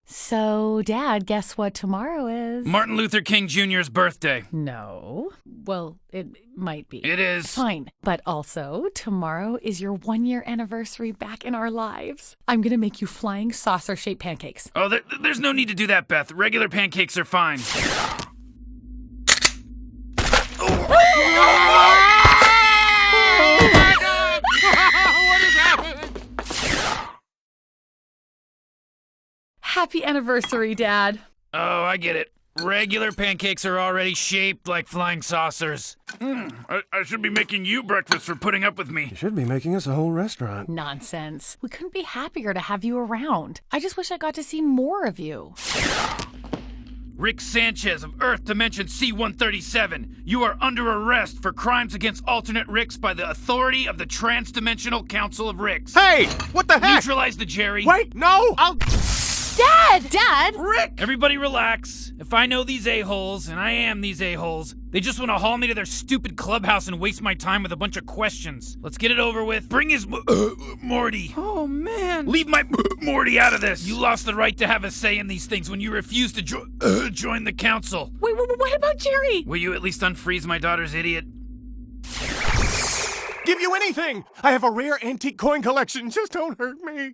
So, Dad, guess what tomorrow is? Martin Luther King Jr.'s birthday. No. Well, it might be. It is. Fine. But also, tomorrow is your 1-year anniversary back in our lives. I'm gonna make you flying saucer-shaped pancakes. Oh, there's no need to do that, Beth. Regular pancakes are fine. Happy anniversary, Dad. Oh, I get it. Regular pancakes are already shaped like flying saucers. I should be making you breakfast for putting up with me. You should be making us a whole restaurant. Nonsense. We couldn't be happier to have you around. I just wish I got to see more of you. Rick Sanchez of Earth Dimension C-137, you are under arrest for crimes against alternate Ricks by the authority of the Transdimensional Council of Ricks. Hey! What the heck? Neutralize the Jerry. Wait, no! I'll... Dad! Rick! Everybody relax. If I know these a-holes, and I am these a-holes, they just want to haul me to their stupid clubhouse and waste my time with a bunch of questions. Let's get it over with. Bring his Morty. Oh, man. Leave my Morty out of this. You lost the right to have a say in these things when you refused to join the council. Wait, what about Jerry? Will you at least unfreeze my daughter's idiot? give you anything! I have a rare antique coin collection. Just don't hurt me.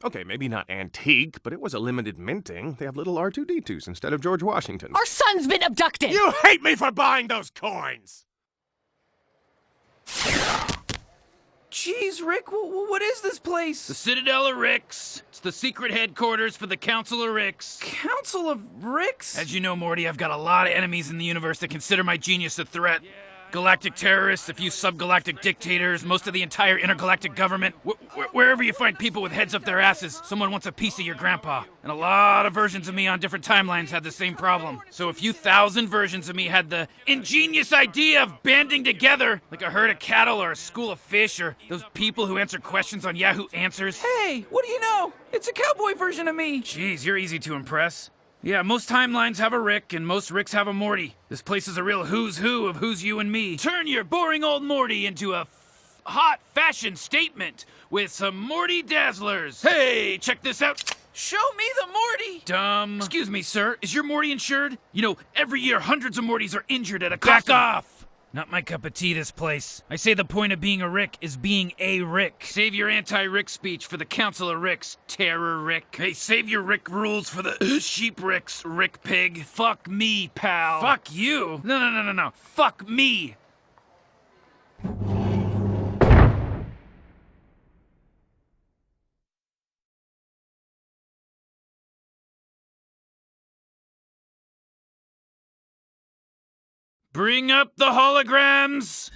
Okay, maybe not antique, but it was a limited minting. They have little R2-D2s instead of George Washington. Our son's been abducted! You hate me for buying those coins! Jeez, Rick, what is this place? The Citadel of Ricks. It's the secret headquarters for the Council of Ricks. Council of Ricks? As you know, Morty, I've got a lot of enemies in the universe that consider my genius a threat. Galactic terrorists, a few subgalactic dictators, most of the entire intergalactic government. Wherever you find people with heads up their asses, someone wants a piece of your grandpa. And a lot of versions of me on different timelines had the same problem. So a few thousand versions of me had the ingenious idea of banding together, like a herd of cattle or a school of fish or those people who answer questions on Yahoo Answers. Hey, what do you know? It's a cowboy version of me. Jeez, you're easy to impress. Yeah, most timelines have a Rick, and most Ricks have a Morty. This place is a real who's who of who's you and me. Turn your boring old Morty into a hot fashion statement with some Morty Dazzlers. Hey, check this out. Show me the Morty. Dumb. Excuse me, sir. Is your Morty insured? You know, every year hundreds of Mortys are injured at a Back off! Not my cup of tea, this place. I say the point of being a Rick is being a Rick. Save your anti-Rick speech for the Council of Ricks, Terror Rick. Hey, save your Rick rules for the Sheep Ricks, Rick Pig. Fuck me, pal. Fuck you? No. Fuck me. Bring up the holograms!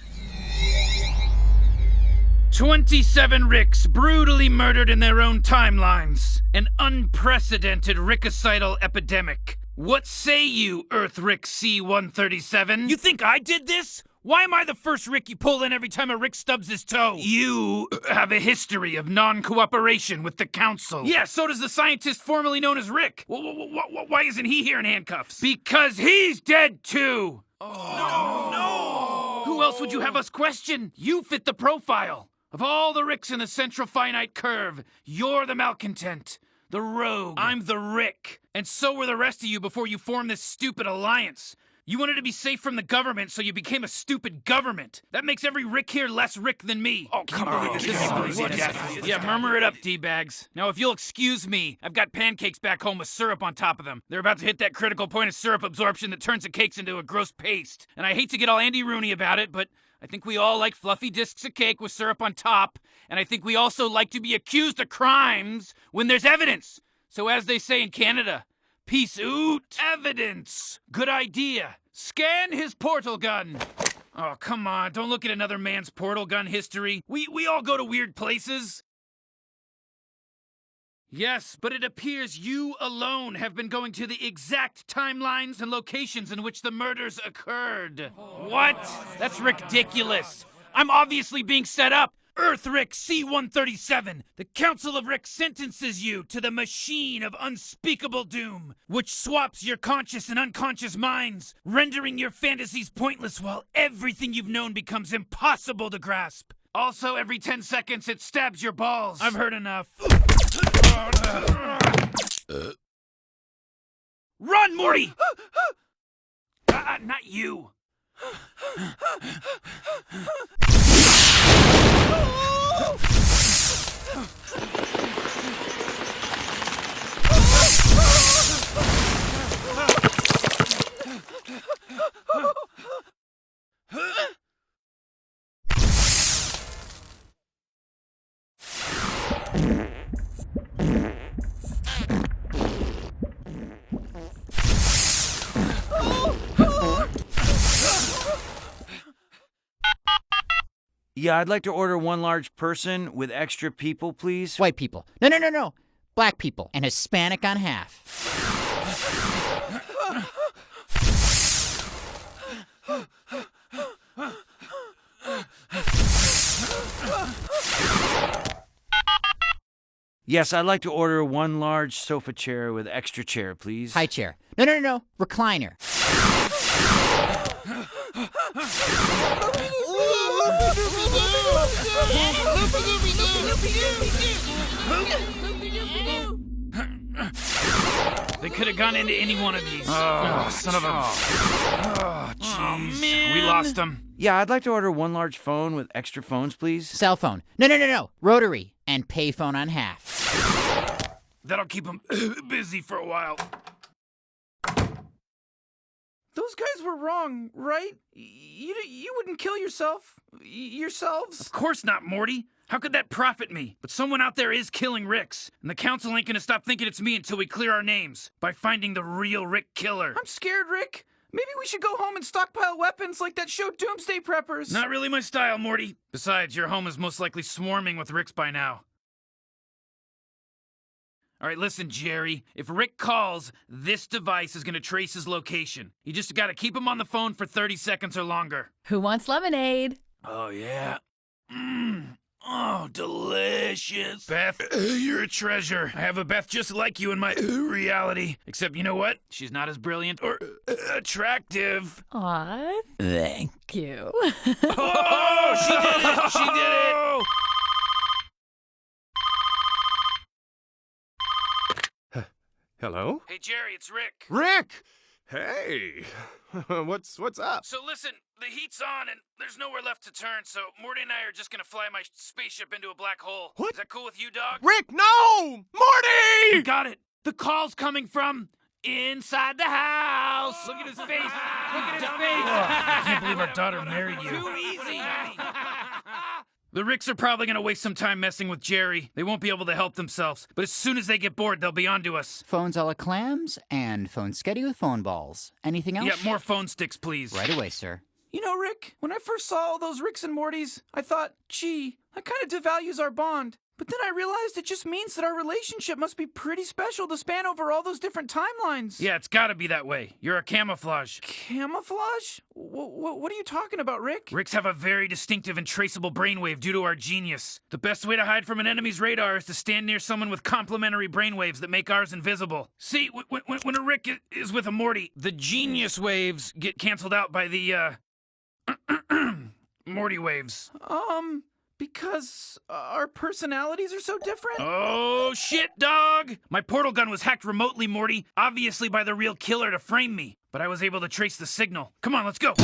27 Ricks brutally murdered in their own timelines. An unprecedented rickocidal epidemic. What say you, Earth Rick C-137? You think I did this? Why am I the first Rick you pull in every time a Rick stubs his toe? You have a history of non-cooperation with the Council. Yeah, so does the scientist formerly known as Rick. Why isn't he here in handcuffs? Because he's dead too! Oh, no! Who else would you have us question? You fit the profile. Of all the Ricks in the central finite curve, you're the malcontent, the rogue. I'm the Rick. And so were the rest of you before you formed this stupid alliance. You wanted to be safe from the government, so you became a stupid government. That makes every Rick here less Rick than me. Oh, come on. Yeah, murmur it up, D-bags. Now, if you'll excuse me, I've got pancakes back home with syrup on top of them. They're about to hit that critical point of syrup absorption that turns the cakes into a gross paste. And I hate to get all Andy Rooney about it, but I think we all like fluffy discs of cake with syrup on top. And I think we also like to be accused of crimes when there's evidence. So as they say in Canada, peace out. Evidence. Good idea. Scan his portal gun. Oh, come on. Don't look at another man's portal gun history. We all go to weird places. Yes, but it appears you alone have been going to the exact timelines and locations in which the murders occurred. What? That's ridiculous. I'm obviously being set up. Earth Rick C-137, the Council of Rick sentences you to the machine of unspeakable doom, which swaps your conscious and unconscious minds, rendering your fantasies pointless while everything you've known becomes impossible to grasp. Also, every 10 seconds, it stabs your balls. I've heard enough. Run, Morty! Not you. Yeah, I'd like to order one large person with extra people, please. White people. No. Black people and Hispanic on half. Yes, I'd like to order one large sofa chair with extra chair, please. High chair. No. Recliner. They could have gone into any one of these. Oh, son of a... Oh, jeez. Man. We lost them. Yeah, I'd like to order one large phone with extra phones, please. Cell phone. No. Rotary and payphone on half. That'll keep them busy for a while. Those guys were wrong, right? You wouldn't kill yourself? Yourselves? Of course not, Morty. How could that profit me? But someone out there is killing Ricks, and the council ain't gonna stop thinking it's me until we clear our names by finding the real Rick killer. I'm scared, Rick. Maybe we should go home and stockpile weapons like that show Doomsday Preppers. Not really my style, Morty. Besides, your home is most likely swarming with Ricks by now. All right, listen, Jerry. If Rick calls, this device is gonna trace his location. You just gotta keep him on the phone for 30 seconds or longer. Who wants lemonade? Oh, yeah. Oh, delicious. Beth, you're a treasure. I have a Beth just like you in my reality. Except, you know what? She's not as brilliant or attractive. Aw, thank you. Oh, she did it! She did it! Hello? Hey, Jerry, it's Rick. Rick! Hey! What's up? So listen, the heat's on and there's nowhere left to turn, so Morty and I are just gonna fly my spaceship into a black hole. What? Is that cool with you, dog? Rick, no! You Morty! got it. The call's coming from inside the house. Look at his face. Look at his face. I can't believe our daughter married you. Too easy. The Ricks are probably gonna waste some time messing with Jerry. They won't be able to help themselves. But as soon as they get bored, they'll be onto us. Phones a la clams and phone sketty with phone balls. Anything else? Yeah, more phone sticks, please. Right away, sir. You know, Rick, when I first saw all those Ricks and Mortys, I thought, gee, that kind of devalues our bond. But then I realized it just means that our relationship must be pretty special to span over all those different timelines. Yeah, it's gotta be that way. You're a camouflage. Camouflage? What are you talking about, Rick? Ricks have a very distinctive and traceable brainwave due to our genius. The best way to hide from an enemy's radar is to stand near someone with complementary brainwaves that make ours invisible. See, when a Rick is with a Morty, the genius waves get canceled out by the, Morty waves. Because our personalities are so different? Oh, shit, dog! My portal gun was hacked remotely, Morty, obviously by the real killer to frame me. But I was able to trace the signal. Come on, let's go!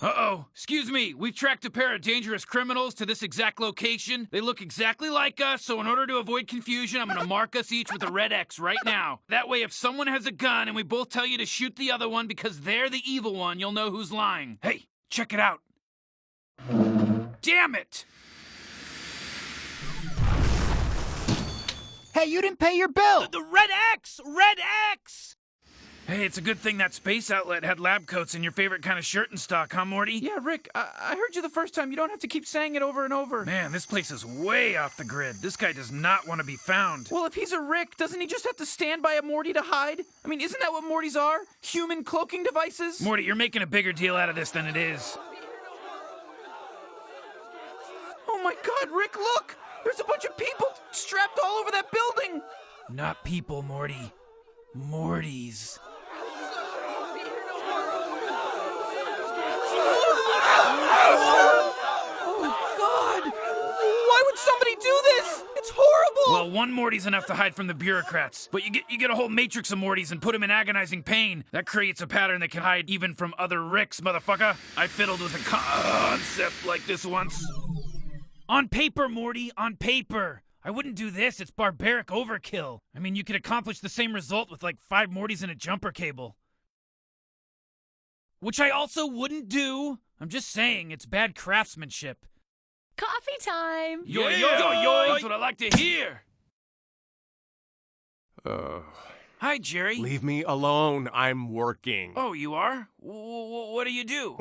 Uh-oh. Excuse me, we've tracked a pair of dangerous criminals to this exact location. They look exactly like us, so in order to avoid confusion, I'm gonna mark us each with a red X right now. That way, if someone has a gun and we both tell you to shoot the other one because they're the evil one, you'll know who's lying. Hey, check it out. Damn it! Hey, you didn't pay your bill! The red X! Red X! Hey, it's a good thing that space outlet had lab coats and your favorite kind of shirt in stock, huh, Morty? Yeah, Rick, I heard you the first time. You don't have to keep saying it over and over. Man, this place is way off the grid. This guy does not want to be found. Well, if he's a Rick, doesn't he just have to stand by a Morty to hide? I mean, isn't that what Mortys are? Human cloaking devices? Morty, you're making a bigger deal out of this than it is. Oh my God, Rick, look! There's a bunch of people strapped all over that building! Not people, Morty. Mortys. Oh God! Why would somebody do this? It's horrible! Well, Well, one Morty's enough to hide from the bureaucrats. But you get a whole matrix of Mortys and put them in agonizing pain. That creates a pattern that can hide even from other Ricks, motherfucker. I fiddled with a concept like this once. On paper, Morty, on paper. I wouldn't do this. It's barbaric overkill. I mean, you could accomplish the same result with like 5 Mortys and a jumper cable. Which I also wouldn't do. I'm just saying, it's bad craftsmanship. Coffee time! Yo, that's what I like to hear. Hi, Jerry. Leave me alone. I'm working. Oh, you are? What do you do?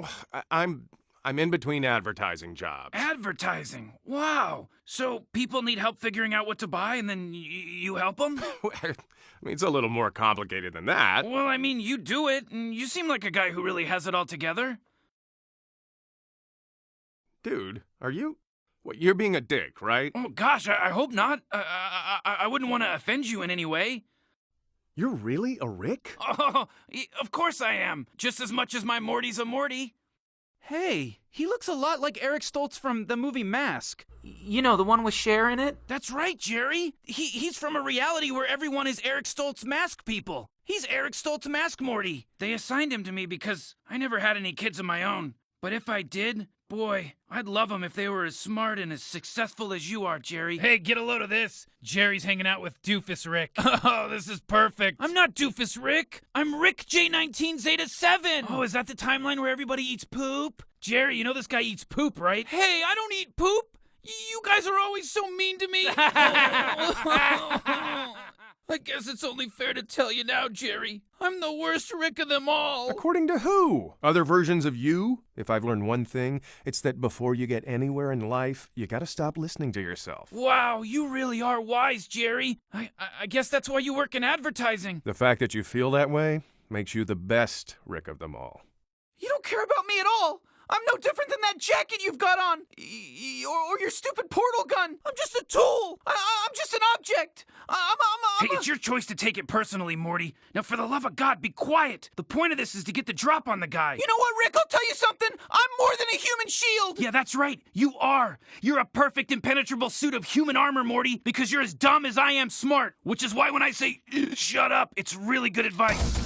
I'm in between advertising jobs. Advertising? Wow. So people need help figuring out what to buy and then you help them? I mean, it's a little more complicated than that. Well, I mean, you do it, and you seem like a guy who really has it all together. Dude, are you... What, you're being a dick, right? Oh, gosh, I hope not. I wouldn't want to offend you in any way. You're really a Rick? Oh, of course I am. Just as much as my Morty's a Morty. Hey, he looks a lot like Eric Stoltz from the movie Mask. You know, the one with Cher in it? That's right, Jerry. He's from a reality where everyone is Eric Stoltz mask people. He's Eric Stoltz Mask Morty. They assigned him to me because I never had any kids of my own. But if I did, boy, I'd love them if they were as smart and as successful as you are, Jerry. Hey, get a load of this. Jerry's hanging out with Doofus Rick. Oh, this is perfect. I'm not Doofus Rick. I'm Rick J19 Zeta 7. Oh, is that the timeline where everybody eats poop? Jerry, you know this guy eats poop, right? Hey, I don't eat poop. You guys are always so mean to me. I guess it's only fair to tell you now, Jerry. I'm the worst Rick of them all. According to who? Other versions of you? If I've learned one thing, it's that before you get anywhere in life, you gotta stop listening to yourself. Wow, you really are wise, Jerry. I guess that's why you work in advertising. The fact that you feel that way makes you the best Rick of them all. You don't care about me at all. I'm no different than that jacket you've got on, or your stupid portal gun. I'm just a tool. I'm just an object. Hey, it's your choice to take it personally, Morty. Now, for the love of God, be quiet. The point of this is to get the drop on the guy. You know what, Rick? I'll tell you something. I'm more than a human shield. Yeah, that's right. You are. You're a perfect impenetrable suit of human armor, Morty, because you're as dumb as I am smart. Which is why when I say, shut up, it's really good advice.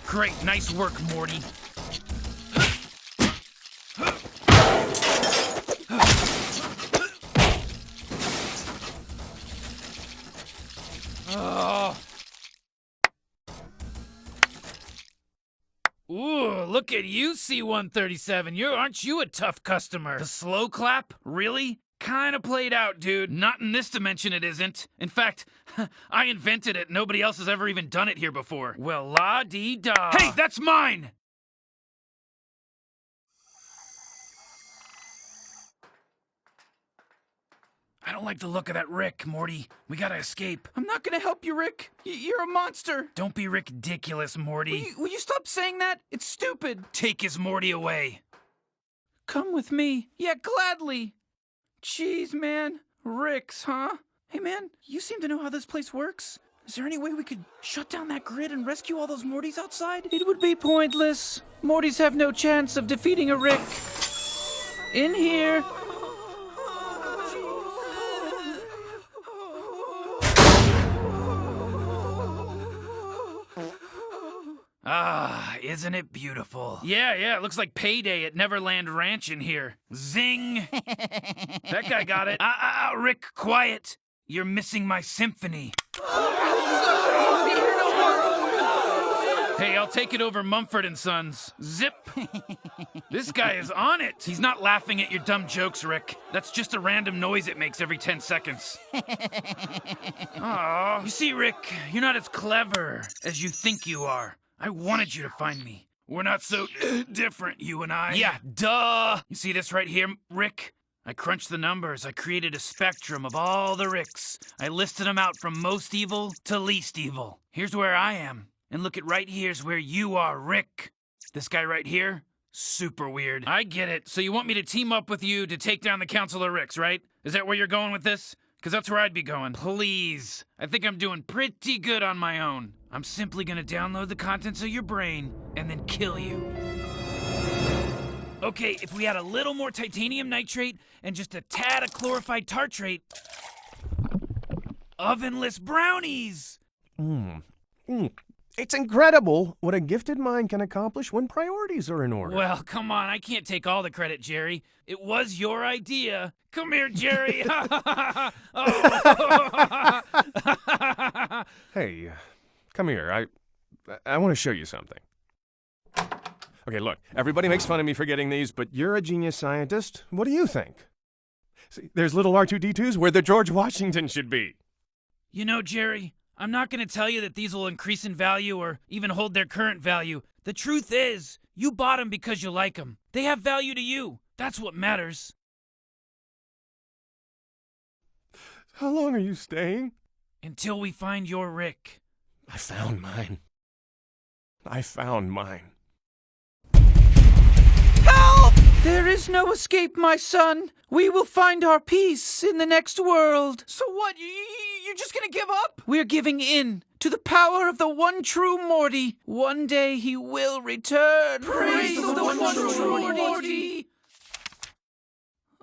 Great, nice work, Morty. Oh. Ooh, look at you, C-137. Aren't you a tough customer? The slow clap? Really? Kinda played out, dude. Not in this dimension it isn't. In fact, I invented it. Nobody else has ever even done it here before. Well, la-dee-da. Hey, that's mine! I don't like the look of that Rick, Morty. We gotta escape. I'm not gonna help you, Rick. You're a monster. Don't be ridiculous, Morty. Will you stop saying that? It's stupid. Take his Morty away. Come with me. Yeah, gladly. Jeez, man. Rick's, huh? Hey, man, you seem to know how this place works. Is there any way we could shut down that grid and rescue all those Mortys outside? It would be pointless. Mortys have no chance of defeating a Rick. In here. Ah, isn't it beautiful? Yeah, it looks like payday at Neverland Ranch in here. Zing! That guy got it. Rick, quiet. You're missing my symphony. Hey, I'll take it over Mumford and Sons. Zip! This guy is on it. He's not laughing at your dumb jokes, Rick. That's just a random noise it makes every 10 seconds. Aw. You see, Rick, you're not as clever as you think you are. I wanted you to find me. We're not so different, you and I. Yeah, duh! You see this right here, Rick? I crunched the numbers. I created a spectrum of all the Ricks. I listed them out from most evil to least evil. Here's where I am. And look at right here's where you are, Rick. This guy right here, super weird. I get it. So you want me to team up with you to take down the Council of Ricks, right? Is that where you're going with this? Because that's where I'd be going. Please. I think I'm doing pretty good on my own. I'm simply gonna download the contents of your brain and then kill you. Okay, if we add a little more titanium nitrate and just a tad of chlorified tartrate. Ovenless brownies! It's incredible what a gifted mind can accomplish when priorities are in order. Well, come on, I can't take all the credit, Jerry. It was your idea. Come here, Jerry. Hey, come here. I want to show you something. Okay, look, everybody makes fun of me for getting these, but you're a genius scientist. What do you think? See, there's little R2-D2s where the George Washington should be. You know, Jerry, I'm not going to tell you that these will increase in value or even hold their current value. The truth is, you bought them because you like them. They have value to you. That's what matters. How long are you staying? Until we find your Rick. I found mine. Help! There is no escape, my son. We will find our peace in the next world. So what? You're just gonna give up? We're giving in to the power of the one true Morty. One day he will return. Praise the one true Morty.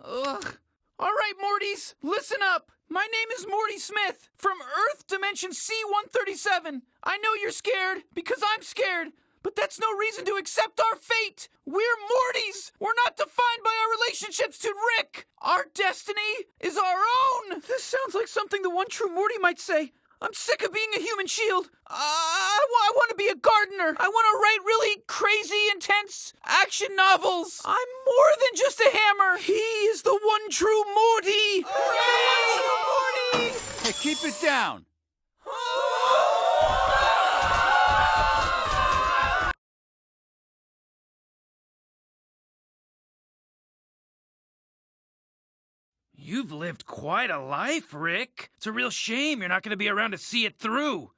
Ugh. All right, Mortys, listen up. My name is Morty Smith from Earth Dimension C-137. I know you're scared because I'm scared, but that's no reason to accept our fate. We're Mortys. We're not defined by our relationships to Rick. Our destiny is our own. This sounds like something the one true Morty might say. I'm sick of being a human shield. I want to be a gardener. I want to write really crazy, intense action novels. I'm more than just a hammer. He is the one true Morty. Morty! Hey, keep it down. You've lived quite a life, Rick. It's a real shame you're not going to be around to see it through.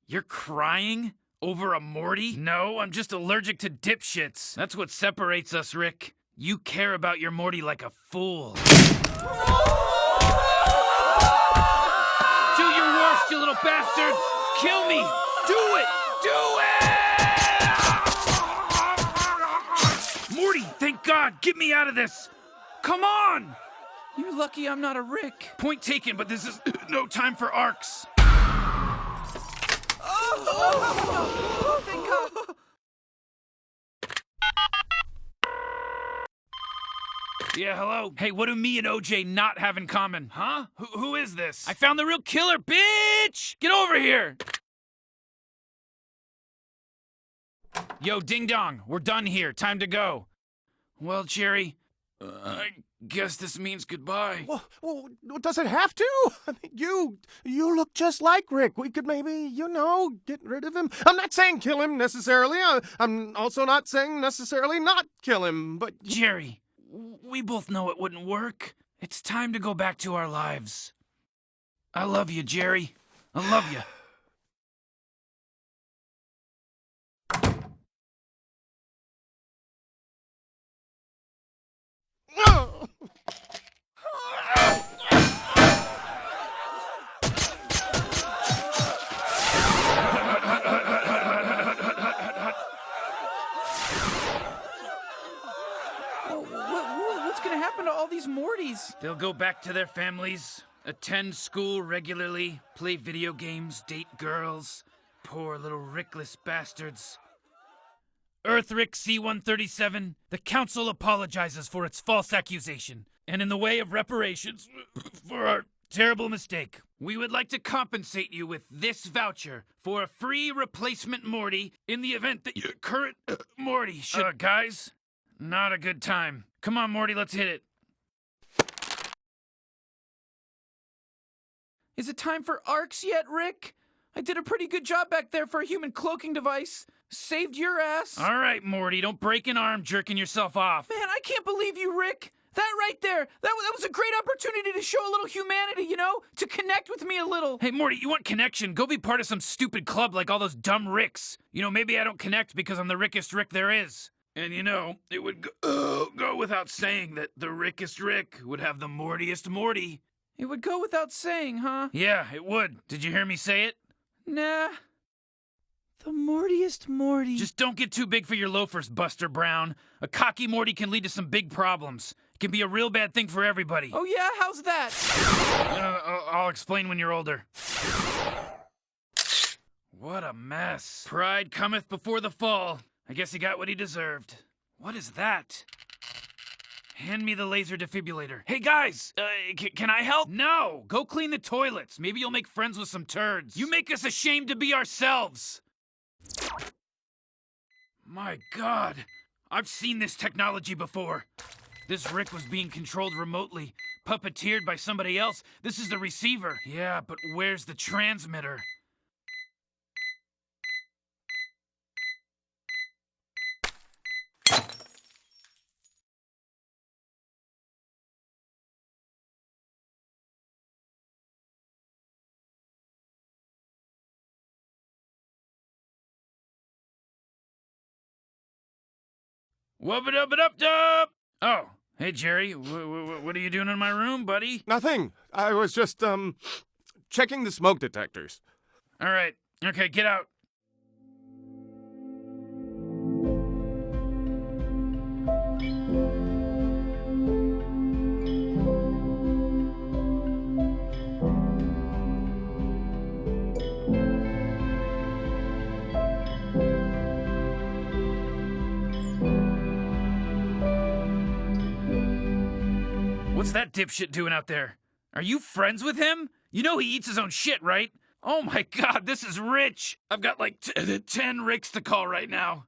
You're crying over a Morty? No, I'm just allergic to dipshits. That's what separates us, Rick. You care about your Morty like a fool. Do your worst, you little bastards! Kill me! Do it! Do it! Morty, thank God! Get me out of this! Come on! You're lucky I'm not a Rick. Point taken, but this is no time for arcs. Oh, thank God. Yeah, hello? Hey, what do me and OJ not have in common? Huh? Who is this? I found the real killer, bitch! Get over here! Yo, Ding Dong, we're done here. Time to go. Well, Jerry, I guess this means goodbye. Well, does it have to? I mean, you look just like Rick. We could maybe, get rid of him. I'm not saying kill him necessarily. I'm also not saying necessarily not kill him, but... Jerry, we both know it wouldn't work. It's time to go back to our lives. I love you, Jerry. I love you. What's gonna happen to all these Mortys? They'll go back to their families, attend school regularly, play video games, date girls. Poor little Rickless bastards. Earth Rick C-137, the Council apologizes for its false accusation, and in the way of reparations for our terrible mistake, we would like to compensate you with this voucher for a free replacement Morty in the event that your current Morty should... guys, not a good time. Come on, Morty, let's hit it. Is it time for arcs yet, Rick? I did a pretty good job back there for a human cloaking device. Saved your ass. All right, Morty, don't break an arm jerking yourself off. Man, I can't believe you, Rick. That right there, that was a great opportunity to show a little humanity, to connect with me a little. Hey, Morty, you want connection? Go be part of some stupid club like all those dumb Ricks. Maybe I don't connect because I'm the Rickest Rick there is. And it would go without saying that the Rickest Rick would have the Mortiest Morty. It would go without saying, huh? Yeah, it would. Did you hear me say it? Nah. The Mortiest Morty. Just don't get too big for your loafers, Buster Brown. A cocky Morty can lead to some big problems. It can be a real bad thing for everybody. Oh yeah, how's that? I'll explain when you're older. What a mess. Pride cometh before the fall. I guess he got what he deserved. What is that? Hand me the laser defibrillator. Hey guys, can I help? No, go clean the toilets. Maybe you'll make friends with some turds. You make us ashamed to be ourselves. My God, I've seen this technology before. This Rick was being controlled remotely, puppeteered by somebody else. This is the receiver. Yeah, but where's the transmitter? Wubba-dubba-dub-dub! Oh, hey Jerry, what are you doing in my room, buddy? Nothing. I was just, checking the smoke detectors. All right, okay, get out. What's that dipshit doing out there? Are you friends with him? You know he eats his own shit, right? Oh my God, this is rich. I've got like 10 Ricks to call right now.